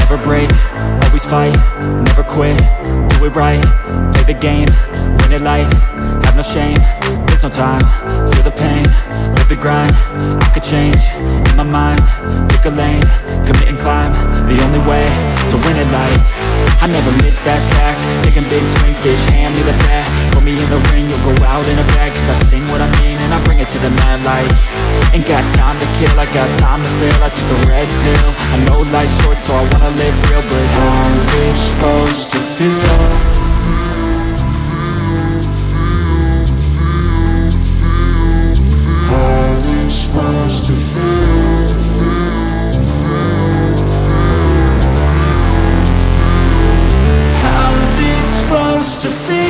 never break, always fight, never quit, do it right, play the game, win it life, have no shame, there's no time, feel the pain, live the grind, I could change, in my mind, pick a lane, commit and climb, the only way to win at life. I never miss, that's fact, taking big swings, bitch, hand me the bat, put me in the ring, you'll go out in a bag, cause I sing what I mean and I bring it to the mad light. Ain't got time to kill, I got time to feel, I took the red pill, I know life's short so I wanna live real, but how's it supposed to feel? How's it supposed to feel? How's it supposed to feel?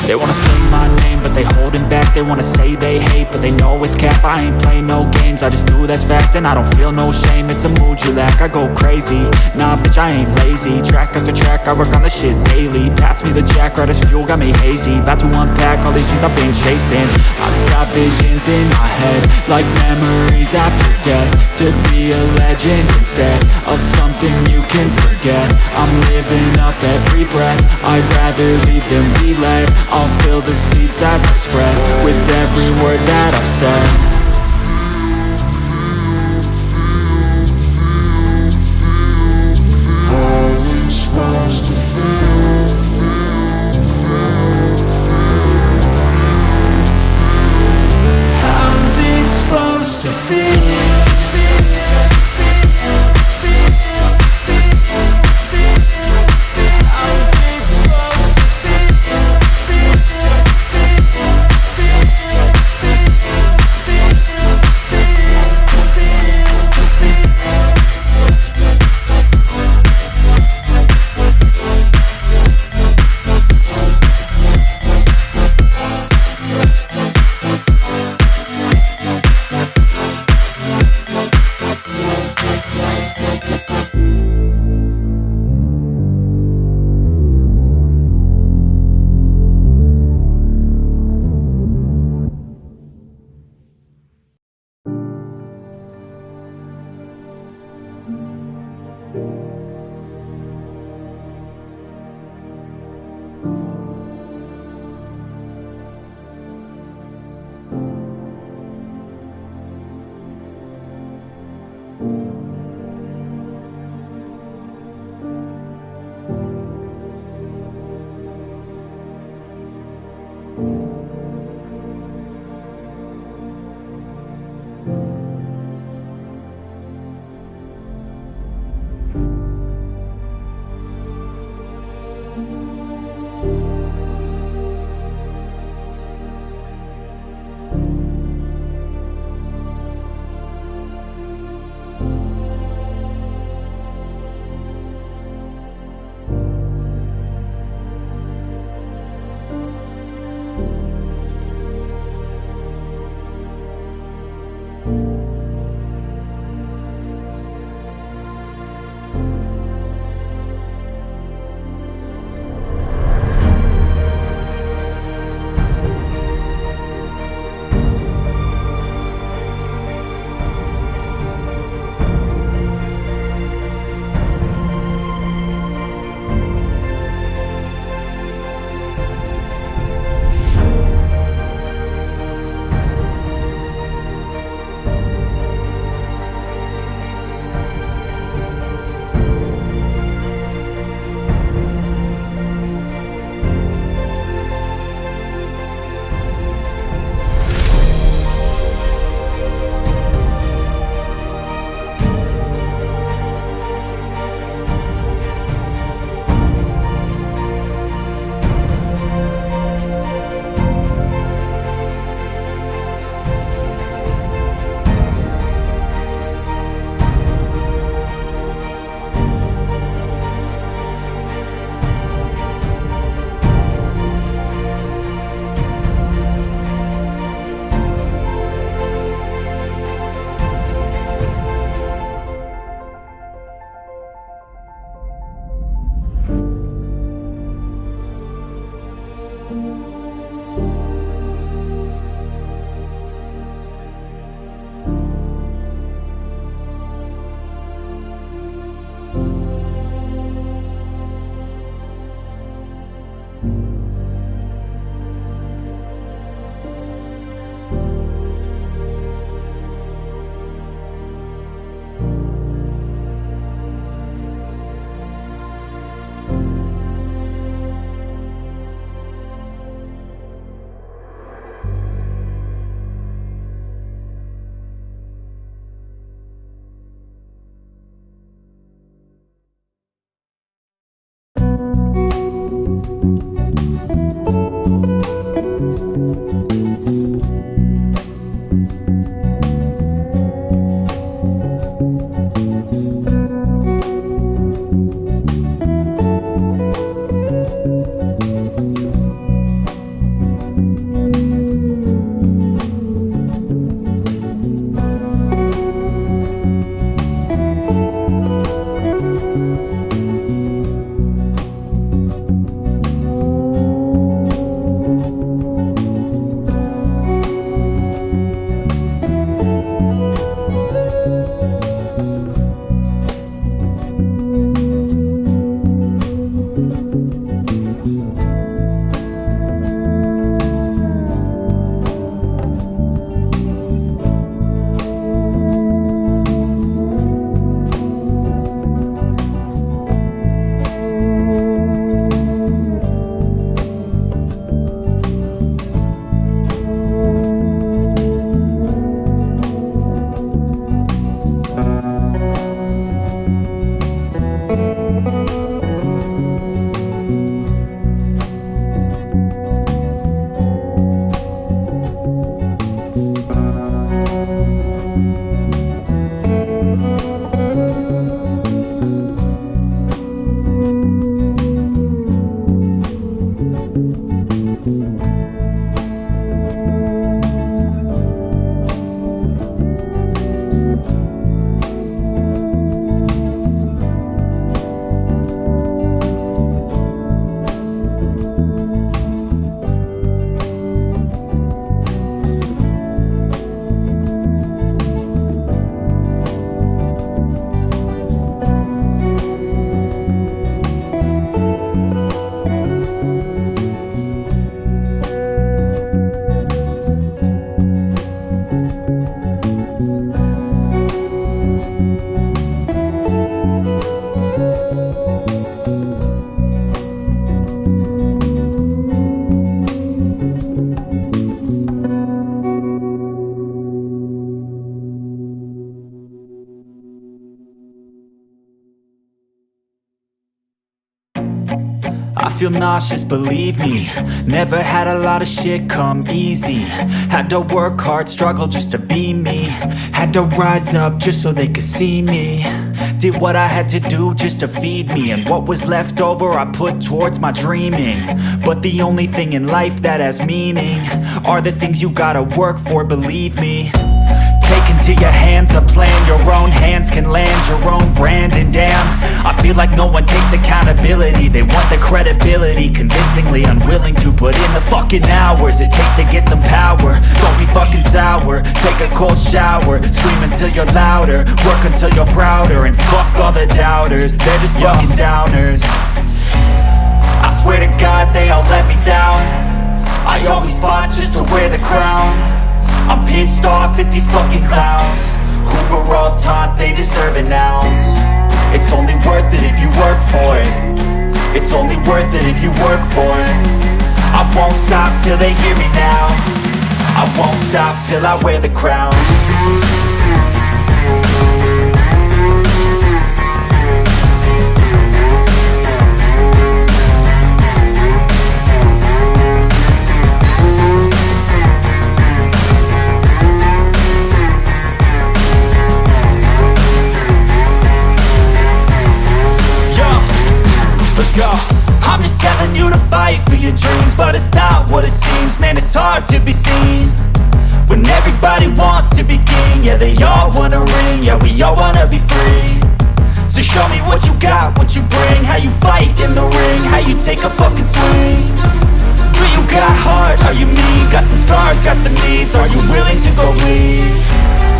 They wanna say my name, but they holding back. They wanna say they hate, but they know it's cap. I ain't play no games, I just do that's fact. And I don't feel no shame, it's a mood you lack. I go crazy, nah bitch I ain't lazy. Track after track, I work on this shit daily. Pass me the jack, right as fuel, got me hazy. About to unpack all these things I've been chasing. I've got visions in my head, like memories after death. To be a legend instead of something you can forget. I'm living up every breath, I'd rather lead than be led. I'll fill the seeds as I spread, with every word that I've said. How's it supposed to feel? How's it supposed to feel? I feel nauseous, believe me. Never had a lot of shit come easy. Had to work hard, struggle just to be me. Had to rise up just so they could see me. Did what I had to do just to feed me. And what was left over I put towards my dreaming. But the only thing in life that has meaning are the things you gotta work for, believe me. Take into your hands a plan, your own hands can land your own brand. And damn, I feel like no one takes accountability. They want the credibility, convincingly unwilling to put in the fucking hours it takes to get some power. Don't be fucking sour, take a cold shower. Scream until you're louder, work until you're prouder. And fuck all the doubters, they're just fucking downers. I swear to God they all let me down. I always fought just to wear the crown. I'm pissed off at these fucking clowns who were all taught they deserve an ounce. It's only worth it if you work for it. It's only worth it if you work for it. I won't stop till they hear me now. I won't stop till I wear the crown. I'm just telling you to fight for your dreams, but it's not what it seems. Man, it's hard to be seen when everybody wants to be king. Yeah, they all wanna ring, yeah, we all wanna be free. So show me what you got, what you bring, how you fight in the ring, how you take a fucking swing. Do you got heart, are you mean? Got some scars, got some needs, are you willing to go bleed?